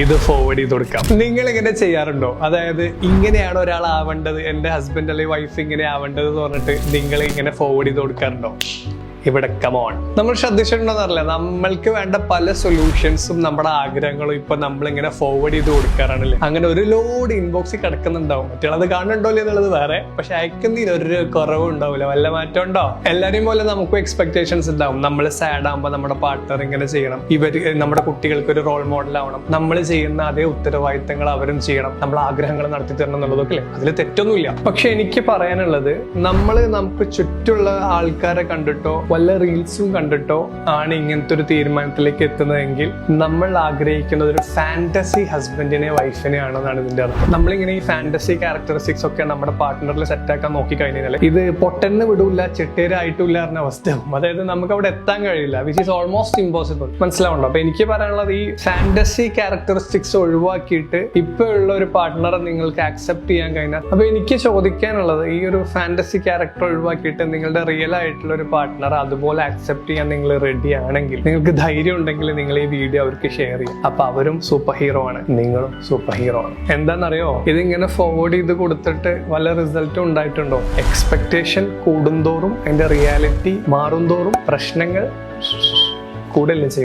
ഇത് ഫോർവേഡ് ചെയ്ത് കൊടുക്കാം. നിങ്ങൾ ഇങ്ങനെ ചെയ്യാറുണ്ടോ? അതായത് ഇങ്ങനെയാണ് ഒരാൾ ആവേണ്ടത്, എന്റെ ഹസ്ബൻഡ് അല്ലെങ്കിൽ വൈഫ് ഇങ്ങനെ ആവേണ്ടത് എന്ന് പറഞ്ഞിട്ട് നിങ്ങൾ ഇങ്ങനെ ഫോർവേഡ് ചെയ്ത് കൊടുക്കാറുണ്ടോ? ഇവിടെ കമോൺ, നമ്മൾ ശ്രദ്ധിച്ചിട്ടുണ്ടോന്നറിയില്ല, നമ്മൾക്ക് വേണ്ട പല സൊല്യൂഷൻസും നമ്മുടെ ആഗ്രഹങ്ങളും ഇപ്പൊ നമ്മളിങ്ങനെ ഫോർവേഡ് ചെയ്ത് കൊടുക്കാറാണല്ലേ. അങ്ങനെ ഒരു ലോഡ് ഇൻബോക്സിൽ കിടക്കുന്നുണ്ടാവും. മറ്റുള്ളത് കാണുന്നുണ്ടോ എന്നുള്ളത് വേറെ, പക്ഷെ അയക്കുന്നതിൽ ഒരു കുറവും ഉണ്ടാവില്ല. വല്ല മാറ്റം ഉണ്ടോ? എല്ലാരെയും പോലെ നമുക്കും എക്സ്പെക്ടേഷൻസ് ഉണ്ടാവും. നമ്മൾ സാഡ് ആകുമ്പോൾ നമ്മുടെ പാർട്ട്ണർ ഇങ്ങനെ ചെയ്യണം, നമ്മുടെ കുട്ടികൾക്ക് ഒരു റോൾ മോഡൽ ആവണം, നമ്മൾ ചെയ്യുന്ന അതേ ഉത്തരവാദിത്തങ്ങൾ അവരും ചെയ്യണം, നമ്മൾ ആഗ്രഹങ്ങൾ നടത്തി തരണം എന്നുള്ളതൊക്കെ അല്ലേ. അതിൽ തെറ്റൊന്നുമില്ല. പക്ഷെ എനിക്ക് പറയാനുള്ളത്, നമുക്ക് ചുറ്റുള്ള ആൾക്കാരെ കണ്ടിട്ടോ വല്ല റീൽസും കണ്ടിട്ടോ ആണ് ഇങ്ങനത്തെ ഒരു തീരുമാനത്തിലേക്ക് എത്തുന്നതെങ്കിൽ നമ്മൾ ആഗ്രഹിക്കുന്നത് ഒരു ഫാന്റസി ഹസ്ബൻഡിനെ വൈഫിനെ ആണെന്നാണ് ഇതിന്റെ അർത്ഥം. നമ്മളിങ്ങനെ ഈ ഫാന്റസി ക്യാരക്ടറിസ്റ്റിക്സ് ഒക്കെ നമ്മുടെ പാർട്ട്ണറിൽ സെറ്റ് ആക്കാൻ നോക്കി കഴിഞ്ഞാൽ ഇത് പൊട്ടന്ന് വിടൂല, ചെട്ടേരായിട്ടില്ല എന്ന അവസ്ഥയാവും. അതായത് നമുക്ക് അവിടെ എത്താൻ കഴിയില്ല, വിച്ച് ഈസ് ഓൾമോസ്റ്റ് ഇമ്പോസിബിൾ. മനസ്സിലാവുണ്ടോ? അപ്പൊ എനിക്ക് പറയാനുള്ളത്, ഈ ഫാന്റസി ക്യാരക്ടറിസ്റ്റിക്സ് ഒഴിവാക്കിയിട്ട് ഇപ്പൊ ഉള്ള ഒരു പാർട്ട്ണറെ നിങ്ങൾക്ക് ആക്സെപ്റ്റ് ചെയ്യാൻ കഴിഞ്ഞാൽ, അപ്പൊ എനിക്ക് ചോദിക്കാനുള്ളത്, ഈ ഒരു ഫാന്റസി ക്യാരക്ടർ ഒഴിവാക്കിയിട്ട് നിങ്ങളുടെ റിയൽ ആയിട്ടുള്ള ഒരു പാർട്ട്ണർ അതുപോലെ ആക്സെപ്റ്റ് ചെയ്യാൻ നിങ്ങൾ റെഡി ആണെങ്കിൽ, നിങ്ങൾക്ക് ധൈര്യം ഉണ്ടെങ്കിൽ നിങ്ങൾ ഈ വീഡിയോ അവർക്ക് ഷെയർ ചെയ്യും. അപ്പൊ അവരും സൂപ്പർ ഹീറോ ആണ്, നിങ്ങളും സൂപ്പർ ഹീറോ ആണ്. എന്താണെന്നറിയോ, ഇതിങ്ങനെ ഫോർവേഡ് ചെയ്ത് കൊടുത്തിട്ട് വല്ല റിസൾട്ടും ഉണ്ടായിട്ടുണ്ടോ? എക്സ്പെക്ടേഷൻ കൂടുന്തോറും അതിന്റെ റിയാലിറ്റി മാറും തോറും പ്രശ്നങ്ങൾ കൂടല്ലേ ചെയ്യും.